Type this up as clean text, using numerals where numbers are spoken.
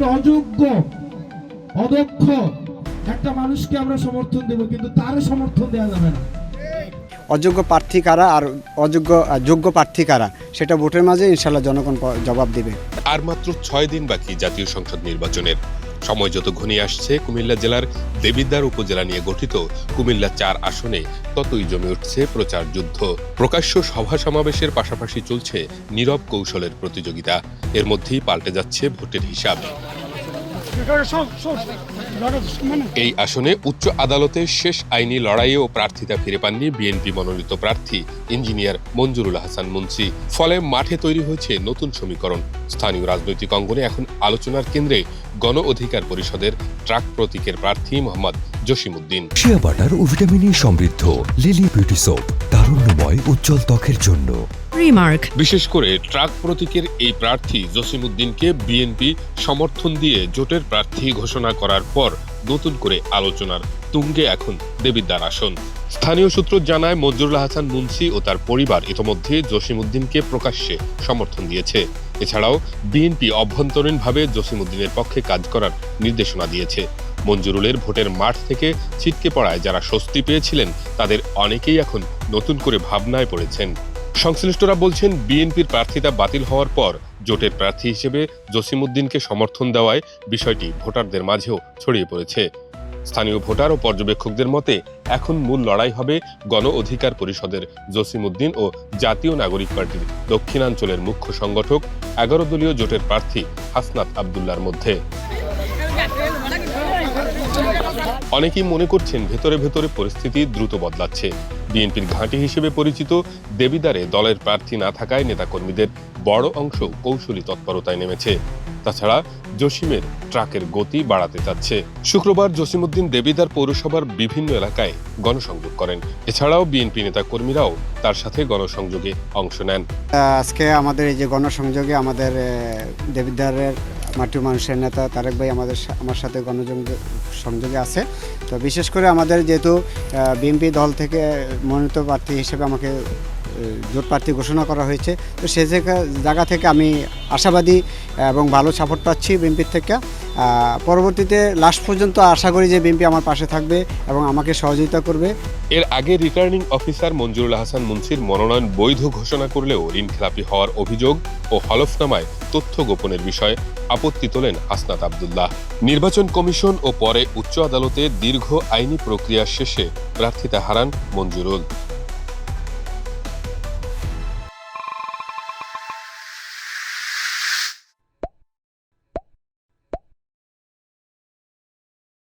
একটা অযোগ্য অদক্ষ একটা মানুষকে আমরা সমর্থন দেব, কিন্তু তার সমর্থন দেওয়া যাবে না। অযোগ্য প্রার্থী কারা আর যোগ্য প্রার্থী কারা সেটা ভোটের মাঝে ইনশাল্লাহ জনগণ জবাব দিবে। আর মাত্র 6 দিন বাকি জাতীয় সংসদ নির্বাচনের। সময় যত ঘনিয়ে আসছে, কুমিল্লা জেলার দেবিদ্বার উপজেলা নিয়ে গঠিত কুমিল্লা 4 আসনে ততই জমে উঠছে প্রচার যুদ্ধ। প্রকাশ্য সভা সমাবেশের পাশাপাশি চলছে নীরব কৌশলের প্রতিযোগিতা। এর মধ্যেই পাল্টে যাচ্ছে ভোটের হিসাব। এই আসনে উচ্চ আদালতের শেষ আইনি লড়াইয়েও প্রার্থিতা ফিরে পাননি বিএনপি মনোনীত প্রার্থী ইঞ্জিনিয়ার মঞ্জুরুল হাসান মুন্সি। ফলে মাঠে তৈরি হয়েছে নতুন সমীকরণ। স্থানীয় রাজনৈতিক অঙ্গনে এখন আলোচনার কেন্দ্রে গণ অধিকার পরিষদের ট্রাক প্রতীকের প্রার্থী মোহাম্মদ জসিমউদ্দিন। শিয়া বাটার ও ভিটামিনে সমৃদ্ধ লিলি বিউটি সোপ, তারুণ্যময় উজ্জ্বল ত্বকের জন্য। বিশেষ করে ট্রাক প্রতীকের এই প্রার্থী জসিমউদ্দিনকে বিএনপি সমর্থন দিয়ে জোটের প্রার্থী ঘোষণা করার পর নতুন করে আলোচনার তুঙ্গে এখন দেবিদ্বার আসন। স্থানীয় সূত্র জানায়, মঞ্জুরুল হাসান মুন্সি ও তার পরিবার ইতোমধ্যে জসিমউদ্দিনকে প্রকাশ্যে সমর্থন দিয়েছে। এছাড়াও বিএনপি অভ্যন্তরীণভাবে জসিমউদ্দিনের পক্ষে কাজ করার নির্দেশনা দিয়েছে। মঞ্জুরুলের ভোটের মাঠ থেকে ছিটকে পড়ায় যারা স্বস্তি পেয়েছিলেন, তাদের অনেকেই এখন নতুন করে ভাবনায় পড়েছেন। সংশ্লিষ্টরা বলছেন, বিএনপির প্রার্থিতা বাতিল হওয়ার পর জোটের প্রার্থী হিসেবে জসিমউদ্দিনকে সমর্থন দেওয়ায় বিষয়টি ভোটারদের মাঝেও ছড়িয়ে পড়েছে। স্থানীয় ভোটার ও পর্যবেক্ষকদের মতে এখন মূল লড়াই হবে গণ অধিকার পরিষদের জসিমউদ্দিন ও জাতীয় নাগরিক পার্টির দক্ষিণাঞ্চলের মুখ্য সংগঠক 11 দলীয় জোটের প্রার্থী হাসনাত আব্দুল্লাহর মধ্যে। অনেকেই মনে করছেন, ভেতরে ভেতরে পরিস্থিতি দ্রুত বদলাচ্ছে। বিএনপির ঘাঁটি হিসেবে পরিচিত দেবিদ্বারে দলের প্রার্থী না থাকায় নেতাকর্মীদের বড় অংশ কৌশলী তৎপরতায় নেমেছে। তাছাড়া জসিমের ট্রাকের গতি বাড়াতে চাচ্ছে। শুক্রবার জসিমউদ্দিন দেবিদ্বার পৌরসভার বিভিন্ন এলাকায় গণসংযোগ করেন। এছাড়াও বিএনপি নেতাকর্মীরাও তার সাথে গণসংযোগে অংশ নেন। আজকে আমাদের এই যে গণসংযোগে আমাদের দেবিদ্বারের মাটির মানুষের নেতা তারেক ভাই আমার সাথে সংযোগে আছে। তো বিশেষ করে আমাদের যেহেতু বিএনপি দল থেকে মনোনীত প্রার্থী হিসেবে আমাকে জোট প্রার্থী ঘোষণা করা হয়েছে, তো সে জায়গা থেকে আমি আশাবাদী এবং ভালো সাপোর্ট পাচ্ছি বিএনপির থেকে। পরবর্তীতে লাস্ট পর্যন্ত আশা করি যে বিএনপি আমার পাশে থাকবে এবং আমাকে সহযোগিতা করবে। এর আগে রিটার্নিং অফিসার মঞ্জুরুল হাসান মুন্সির মনোনয়ন বৈধ ঘোষণা করলেও ঋণখেলাপি হওয়ার অভিযোগ ও হলফনামায় তথ্য গোপনের বিষয়ে আপত্তি তোলেন হাসনাত আব্দুল্লাহ। নির্বাচন কমিশন ও পরে উচ্চ আদালতে দীর্ঘ আইনি প্রক্রিয়া শেষে প্রার্থিতা হারান মঞ্জুরুল।